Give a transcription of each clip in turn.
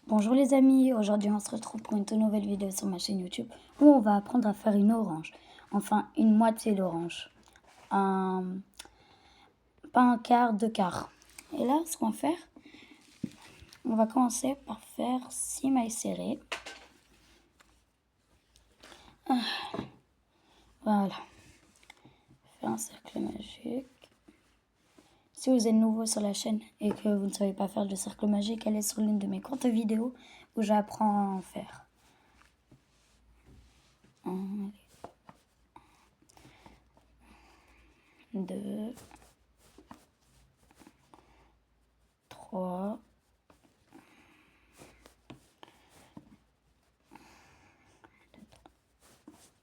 Bonjour les amis, aujourd'hui on se retrouve pour une toute nouvelle vidéo sur ma chaîne YouTube où on va apprendre à faire une orange, enfin une moitié d'orange, pas un quart, deux quarts. Et là ce qu'on va faire, on va commencer par faire 6 mailles serrées. Voilà, faire un cercle magique. Si vous êtes nouveau sur la chaîne et que vous ne savez pas faire de cercle magique, allez sur l'une de mes courtes vidéos où j'apprends à en faire. 1, 2, 3,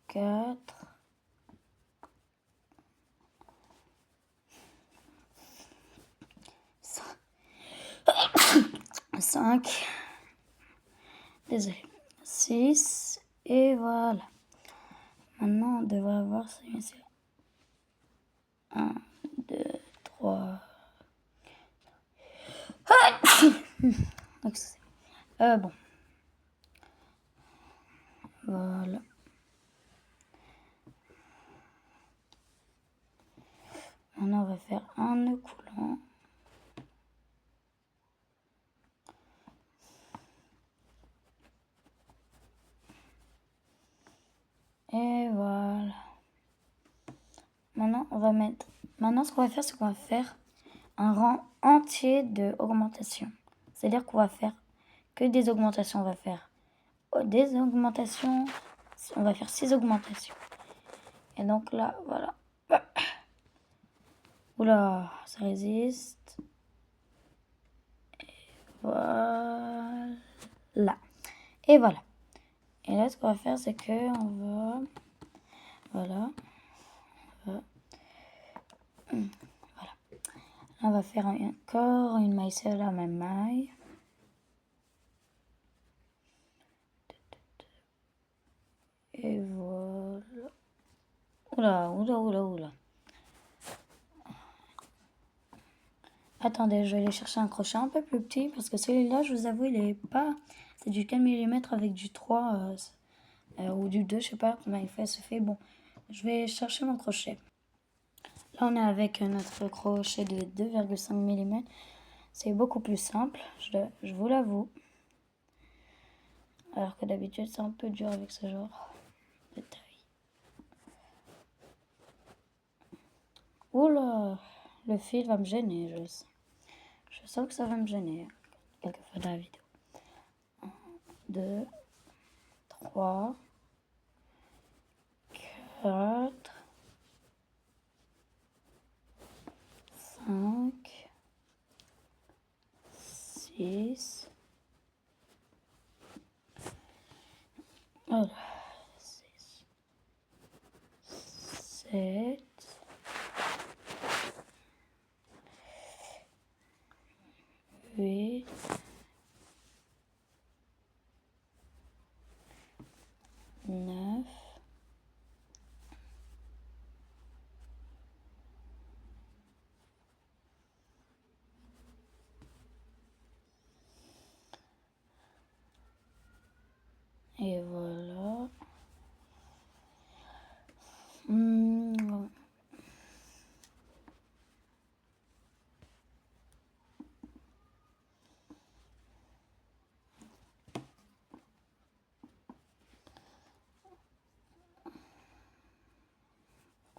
4, 5, désolé, 6, et voilà. Maintenant, on devrait avoir 1, 2, 3. Bon. Voilà. Maintenant, on va faire un nœud coulant. Et voilà. Maintenant, ce qu'on va faire, c'est qu'on va faire un rang entier de augmentation. C'est-à-dire qu'on va faire que des augmentations. On va faire des augmentations. On va faire 6 augmentations. Et donc là, voilà. Oula, ça résiste. Et voilà. Et voilà. Et là, ce qu'on va faire, c'est que on va... Voilà. Voilà. On va faire encore une maille sur la même maille. Et voilà. Oula. Attendez, je vais aller chercher un crochet un peu plus petit parce que celui-là, je vous avoue, il est pas... C'est du 4 mm avec du 3 ou du 2, je sais pas comment il se fait. Bon, je vais chercher mon crochet. Là, on est avec notre crochet de 2,5 mm. C'est beaucoup plus simple, je vous l'avoue. Alors que d'habitude, c'est un peu dur avec ce genre de taille. Oula, le fil va me gêner, je sens. Je sens que ça va me gêner quelquefois dans la vidéo. 1, 2, 3, 4, 5, 6, voilà, 6, 7, 8, 9, et voilà.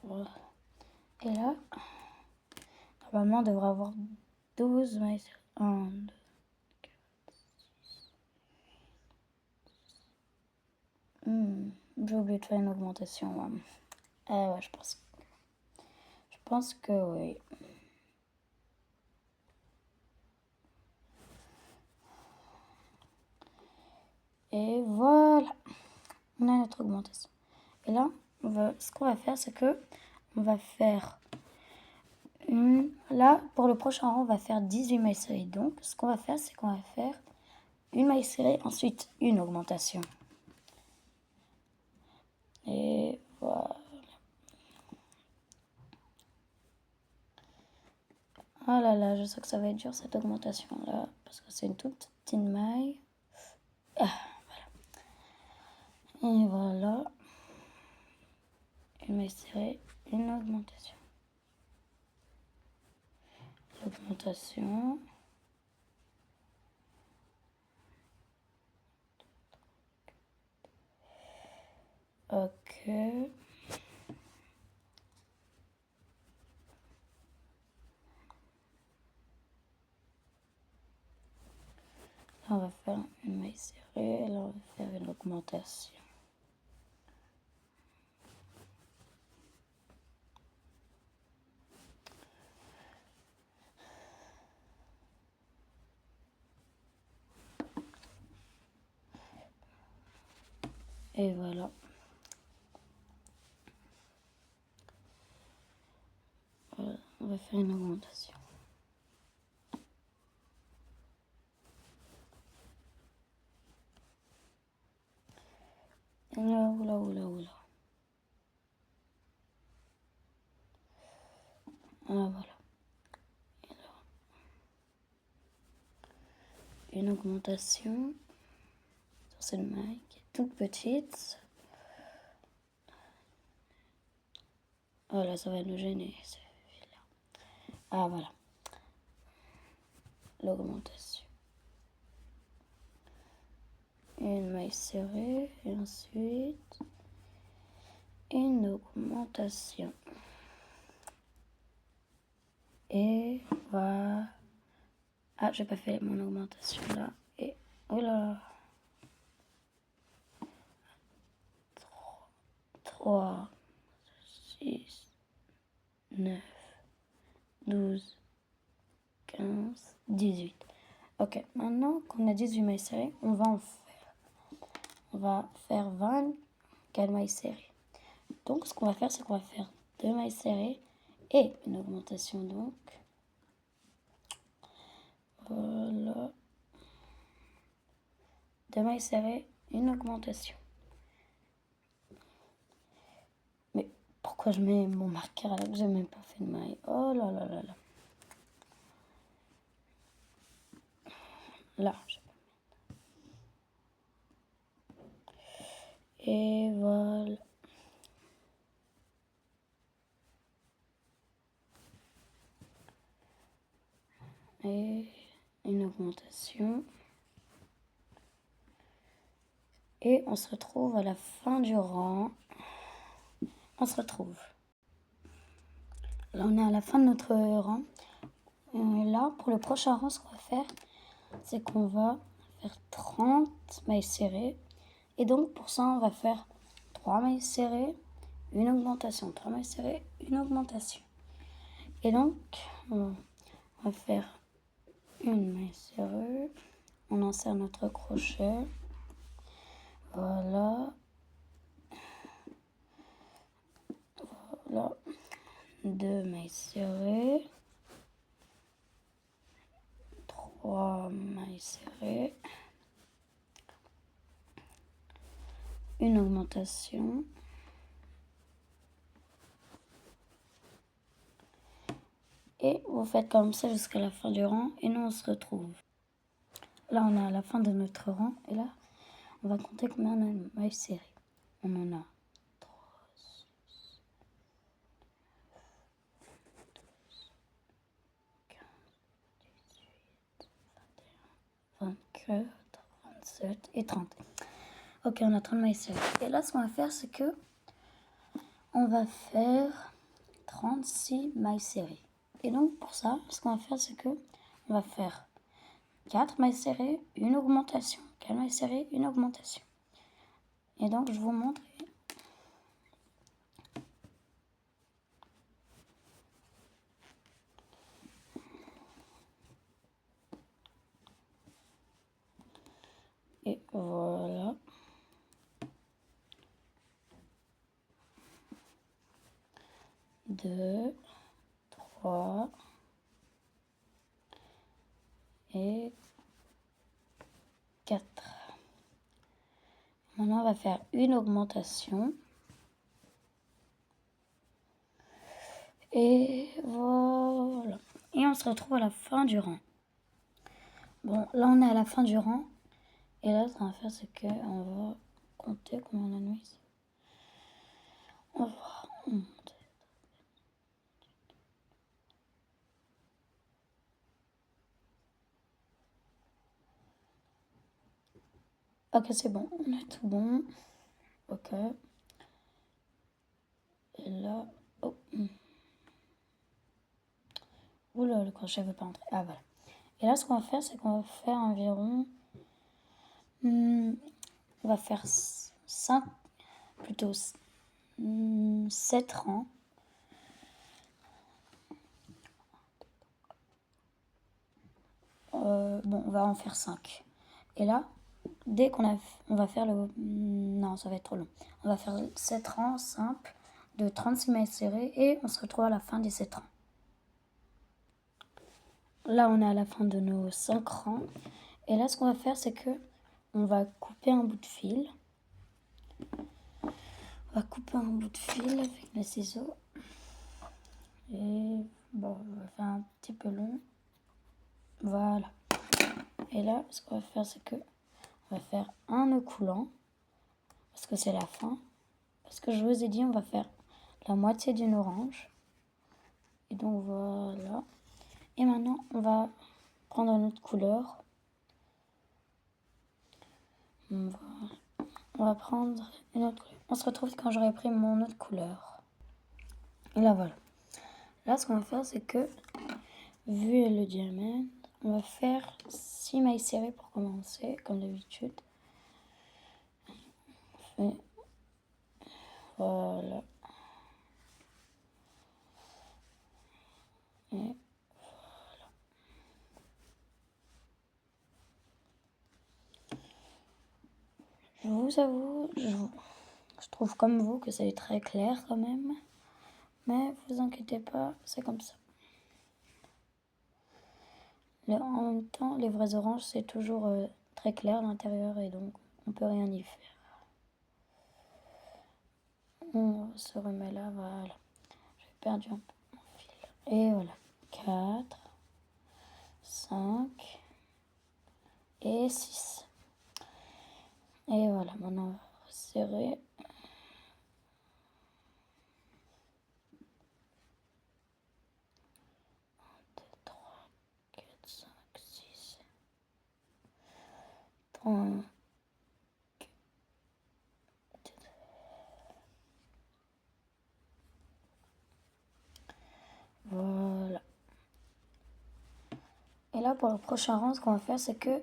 Voilà. Et là, normalement, on devrait avoir 12 mailles. 1, 2, 4, 6. J'ai oublié de faire une augmentation. Ouais, je pense que oui. Et voilà, on a notre augmentation. Et là, ce qu'on va faire, c'est que on va faire là, pour le prochain rang, on va faire 18 mailles serrées. Donc, ce qu'on va faire, c'est qu'on va faire une maille serrée, ensuite une augmentation. Et voilà. Oh là là, je sais que ça va être dur cette augmentation là, parce que c'est une toute petite maille. Et voilà. Une maille serrée, une augmentation. L'augmentation. Ok. Là, on va faire une maille serrée. Là, on va faire une augmentation. Et voilà. Voilà, on va faire une augmentation. Oula. Ah, voilà. Et là, une augmentation sur cette maille qui est toute petite. Oh là, ça va nous gêner. Ah, voilà. L'augmentation. Une maille serrée et ensuite une augmentation. Et voilà. Ah, j'ai pas fait mon augmentation là. Et oh là. 3, 6, 9, 12, 15, 18. Ok, maintenant qu'on a 18 mailles serrées, on va en faire. On va faire 24 mailles serrées. Donc, ce qu'on va faire, c'est qu'on va faire 2 mailles serrées et une augmentation. Donc, voilà. 2 mailles serrées, une augmentation. Mais pourquoi je mets mon marqueur alors que j'ai même pas fait de maille? Oh là là là là. Là, je peux mettre. Et voilà. Et une augmentation. Et on se retrouve à la fin du rang. On se retrouve. Là, on est à la fin de notre rang. Et là, pour le prochain rang, ce qu'on va faire, c'est qu'on va faire 30 mailles serrées. Et donc, pour ça, on va faire 3 mailles serrées, une augmentation. 3 mailles serrées, une augmentation. Et donc, on va faire une maille serrée. On insère notre crochet. Voilà. Voilà. 2 mailles serrées. 3 mailles serrées. Une augmentation. Et vous faites comme ça jusqu'à la fin du rang. Et nous, on se retrouve. Là, on est à la fin de notre rang. Et là, on va compter combien on a de mailles serrées. On en a 3, 6, 12, 15, 18, 21, 24, 27 et 30. Ok, on a 30 mailles serrées. Et là, ce qu'on va faire, c'est que on va faire 36 mailles serrées. Et donc, pour ça, ce qu'on va faire, c'est que on va faire 4 mailles serrées, une augmentation. 4 mailles serrées, une augmentation. Et donc, je vous montre. Et voilà. Deux, 3 et 4. Maintenant, on va faire une augmentation. Et voilà. Et on se retrouve à la fin du rang. Bon, là, on est à la fin du rang. Et là, ce qu'on va faire, c'est qu'on va compter combien on a de mailles. On va voir. Ok, c'est bon, on est tout bon. Ok. Et là, oh. Oula, le crochet veut pas entrer. Ah voilà. Et là, ce qu'on va faire, c'est qu'on va faire environ... on va faire 5, plutôt 7 rangs. Bon, on va en faire 5. Et là, dès qu'on a... On va faire le... Non, ça va être trop long. On va faire 7 rangs simples de 36 mailles serrées et on se retrouve à la fin des 7 rangs. Là, on est à la fin de nos 5 rangs. Et là, ce qu'on va faire, c'est que on va couper un bout de fil. On va couper un bout de fil avec les ciseaux. Et bon, on va faire un petit peu long. Voilà. Et là, ce qu'on va faire, c'est que on va faire un nœud coulant. Parce que c'est la fin. Parce que je vous ai dit, on va faire la moitié d'une orange. Et donc voilà. Et maintenant, on va prendre notre couleur. On va prendre une autre couleur. On se retrouve quand j'aurai pris mon autre couleur. Et là, voilà. Là, ce qu'on va faire, c'est que, vu le diamètre, on va faire 6 mailles serrées pour commencer, comme d'habitude. Voilà. Et voilà. Je vous avoue, je trouve comme vous que c'est très clair quand même. Mais vous inquiétez pas, c'est comme ça. En même temps, les vrais oranges, c'est toujours très clair à l'intérieur et donc on peut rien y faire. On se remet là, voilà. J'ai perdu un peu mon fil. Et voilà. 4, 5 et 6. Et voilà, maintenant on va resserrer. 2, 3, 4, 5, 6. 3. Voilà. Et là, pour le prochain rang, ce qu'on va faire, c'est que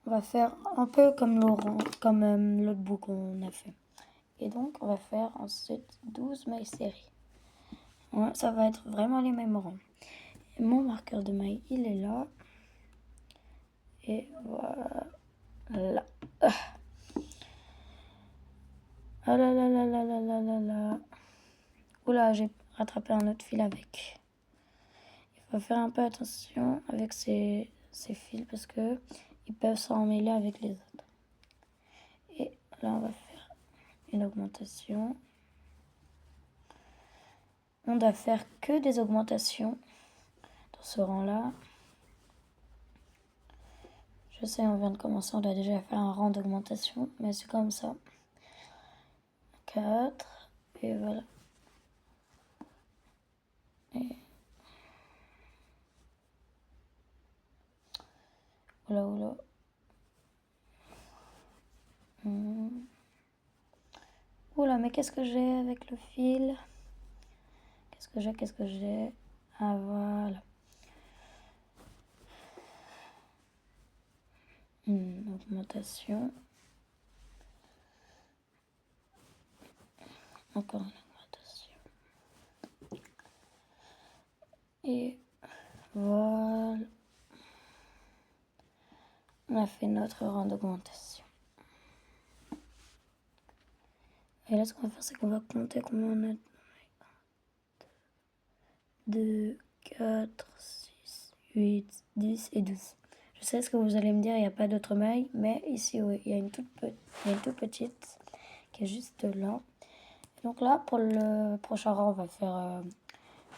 on va faire un peu comme l'autre bout qu'on a fait. Et donc, on va faire ensuite 12 mailles serrées. Ouais, ça va être vraiment les mêmes rangs. Et mon marqueur de mailles, il est là. Et voilà. Ah là là là là là là là là. Oula, j'ai rattrapé un autre fil avec. Il faut faire un peu attention avec ces fils parce que ils peuvent s'emmêler avec les autres. Et là, on va faire une augmentation. On doit faire que des augmentations dans ce rang-là. Je sais, on vient de commencer, on doit déjà faire un rang d'augmentation, mais c'est comme ça. 4, et voilà. Et... Oula, oula. Oula, mais qu'est-ce que j'ai avec le fil? Qu'est-ce que j'ai? Ah, voilà. Augmentation. Encore une augmentation. Et voilà. On a fait notre rang d'augmentation. Et là, ce qu'on va faire, c'est qu'on va compter combien on a. 2, 4, 6, 8, 10 et 12. Je sais ce que vous allez me dire, il n'y a pas d'autres mailles, mais ici, oui, il y a une toute petite qui est juste là. Et donc là, pour le prochain rang, on va faire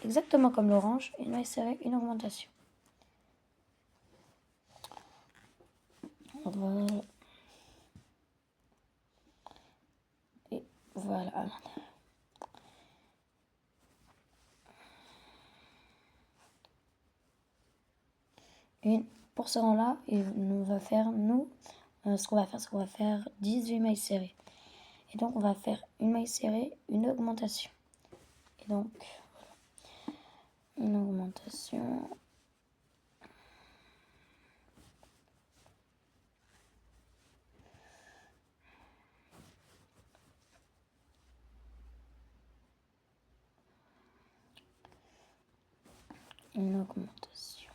exactement comme l'orange, une maille serrée, une augmentation. Voilà. voilà. Et pour ce rang-là, on va faire, ce qu'on va faire, c'est qu'on va faire 18 mailles serrées. Et donc, on va faire une maille serrée, une augmentation. Et donc, voilà. Une augmentation. Une augmentation.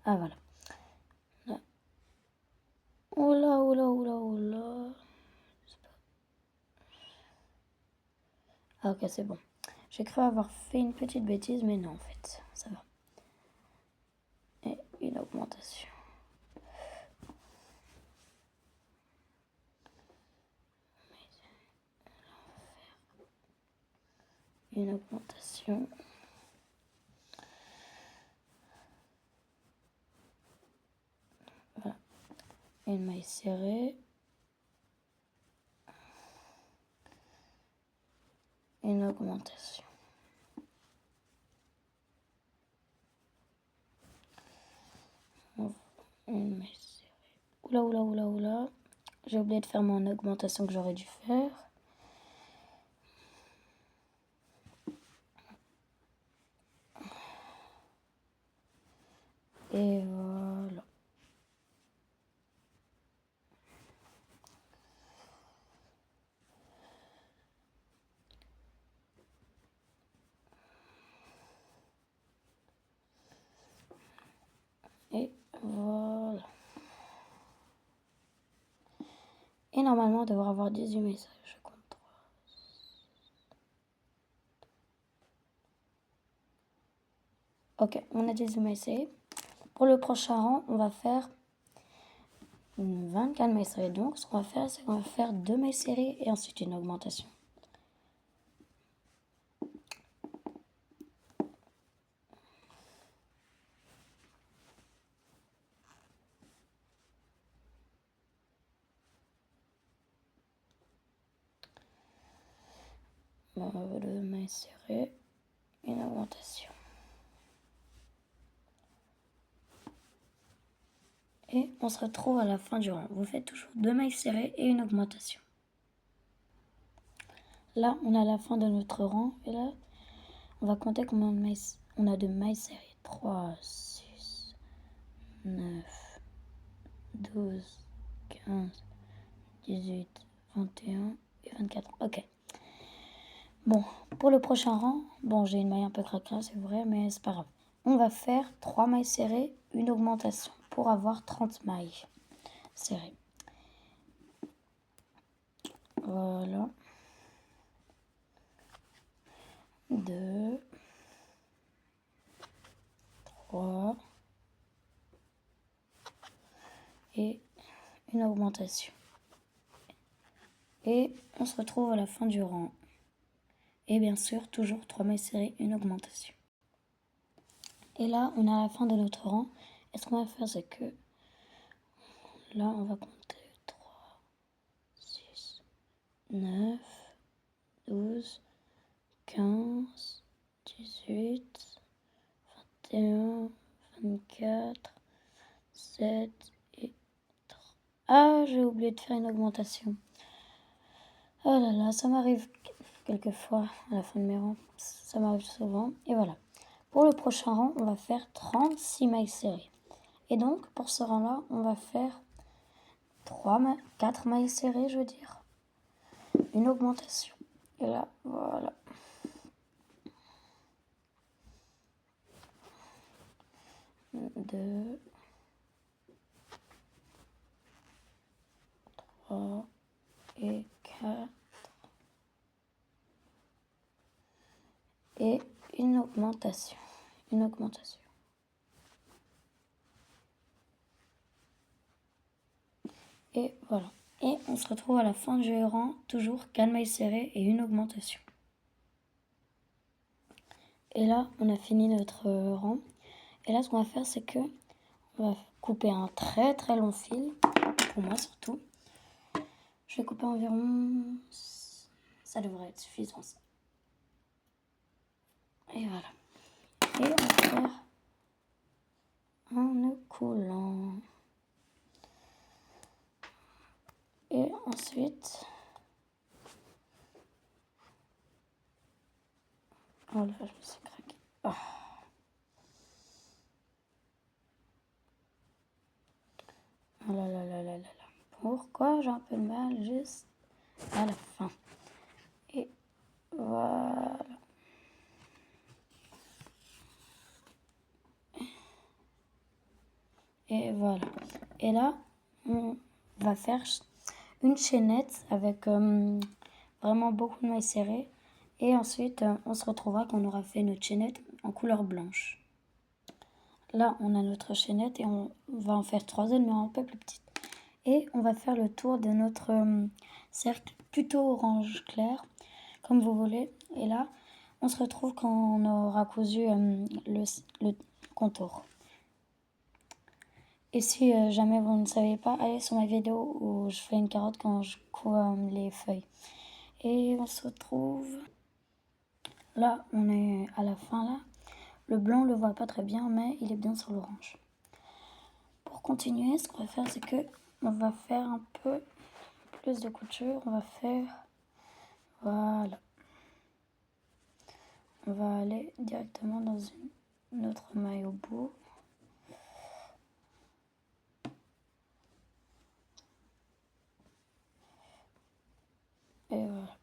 Ah, voilà. Là. Oula, oula, oula, oula. Ah, ok, c'est bon. J'ai cru avoir fait une petite bêtise, mais non, en fait, ça va. Et une augmentation. Une augmentation. Voilà. Une maille serrée. Une augmentation. Une maille serrée. Oula, oula, oula, oula. J'ai oublié de faire mon augmentation que j'aurais dû faire. Et voilà. Et voilà. Et normalement, on devrait avoir 18 messages. Je compte 3. Ok, on a 18 messages. Pour le prochain rang, on va faire 24 mailles serrées. Donc, ce qu'on va faire, c'est qu'on va faire 2 mailles serrées et ensuite une augmentation. Deux mailles serrées, une augmentation. Et on se retrouve à la fin du rang. Vous faites toujours 2 mailles serrées et une augmentation. Là, on est à la fin de notre rang. Et là, on va compter combien de mailles on a de mailles serrées. 3, 6, 9, 12, 15, 18, 21 et 24. Ok. Bon, pour le prochain rang, bon, j'ai une maille un peu cracra, c'est vrai, mais c'est pas grave. On va faire 3 mailles serrées, une augmentation pour avoir 30 mailles serrées. Voilà. 2, 3 et une augmentation. Et on se retrouve à la fin du rang. Et bien sûr, toujours 3 mailles serrées, une augmentation. Et là, on est à la fin de notre rang. Et ce qu'on va faire, c'est que là, on va compter 3, 6, 9, 12, 15, 18, 21, 24, 7 et 3. Ah, j'ai oublié de faire une augmentation. Oh là là, ça m'arrive quelquefois à la fin de mes rangs. Ça m'arrive souvent. Et voilà. Pour le prochain rang, on va faire 36 mailles serrées. Et donc, pour ce rang-là, on va faire 4 mailles serrées, je veux dire. Une augmentation. Et là, voilà. 2, 3 et 4. Et une augmentation. Une augmentation. Et voilà. Et on se retrouve à la fin du rang, toujours 4 mailles serrées et une augmentation. Et là, on a fini notre rang. Et là, ce qu'on va faire, c'est que on va couper un très très long fil, pour moi surtout. Je vais couper environ... Ça devrait être suffisant, ça. Et voilà. Et on va faire un nœud coulant. Et ensuite... Oh là, je me suis craqué. Oh. Oh là là là là là là. Pourquoi j'ai un peu de mal juste à la fin. Et voilà. Et voilà. Et là, on va faire une chaînette avec vraiment beaucoup de mailles serrées. Et ensuite, on se retrouvera quand on aura fait notre chaînette en couleur blanche. Là, on a notre chaînette et on va en faire 3 autres, mais un peu plus petites. Et on va faire le tour de notre cercle plutôt orange clair, comme vous voulez. Et là, on se retrouve quand on aura cousu le contour. Et si jamais vous ne savez pas, allez sur ma vidéo où je fais une carotte quand je couds les feuilles. Et on se retrouve... Là, on est à la fin là. Le blanc, on le voit pas très bien, mais il est bien sur l'orange. Pour continuer, ce qu'on va faire, c'est que on va faire un peu plus de couture. On va faire... Voilà. On va aller directement dans une autre maille au bout. Et voilà.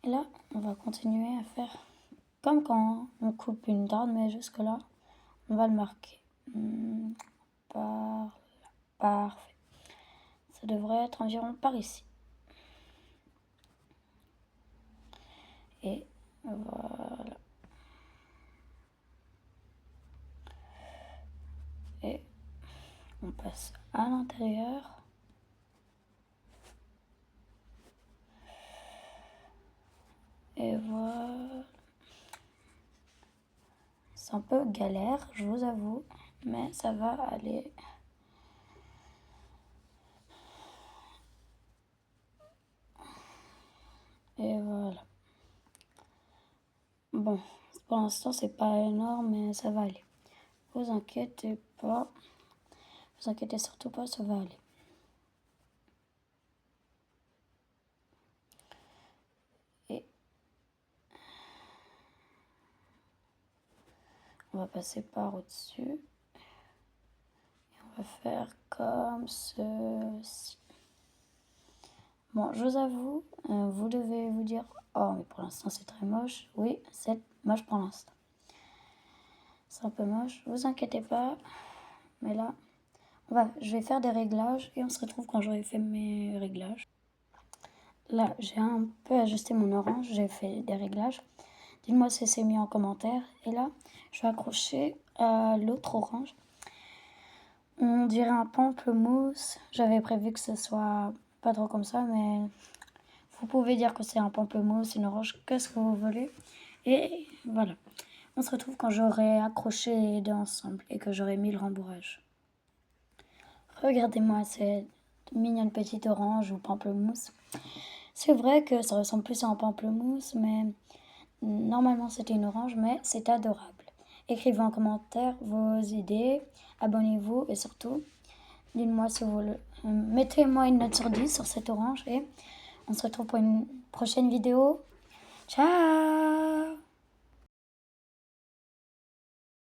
Et là, on va continuer à faire comme quand on coupe une dinde, mais jusque là, on va le marquer. Par là. Parfait. Ça devrait être environ par ici. Et voilà. Et on passe à l'intérieur. Et voilà. C'est un peu galère, je vous avoue, mais ça va aller. Et voilà. Bon, pour l'instant, c'est pas énorme, mais ça va aller. Vous inquiétez pas. Vous inquiétez surtout pas, ça va aller. Et on va passer par au-dessus. Et on va faire comme ceci. Bon, je vous avoue, vous devez vous dire, oh, mais pour l'instant, c'est très moche. Oui, c'est moche pour l'instant. C'est un peu moche, vous inquiétez pas. Mais là, je vais faire des réglages et on se retrouve quand j'aurai fait mes réglages. Là, j'ai un peu ajusté mon orange, j'ai fait des réglages. Dites-moi si c'est mis en commentaire. Et là, je vais accrocher à l'autre orange. On dirait un pamplemousse. J'avais prévu que ce soit pas trop comme ça, mais vous pouvez dire que c'est un pamplemousse, une orange, qu'est-ce que vous voulez. Et voilà. On se retrouve quand j'aurai accroché les deux ensemble et que j'aurai mis le rembourrage. Regardez-moi cette mignonne petite orange ou pamplemousse. C'est vrai que ça ressemble plus à un pamplemousse, mais normalement c'était une orange, mais c'est adorable. Écrivez en commentaire vos idées, abonnez-vous et surtout, dites-moi si vous le... Mettez-moi une note sur 10 sur cette orange et on se retrouve pour une prochaine vidéo. Ciao!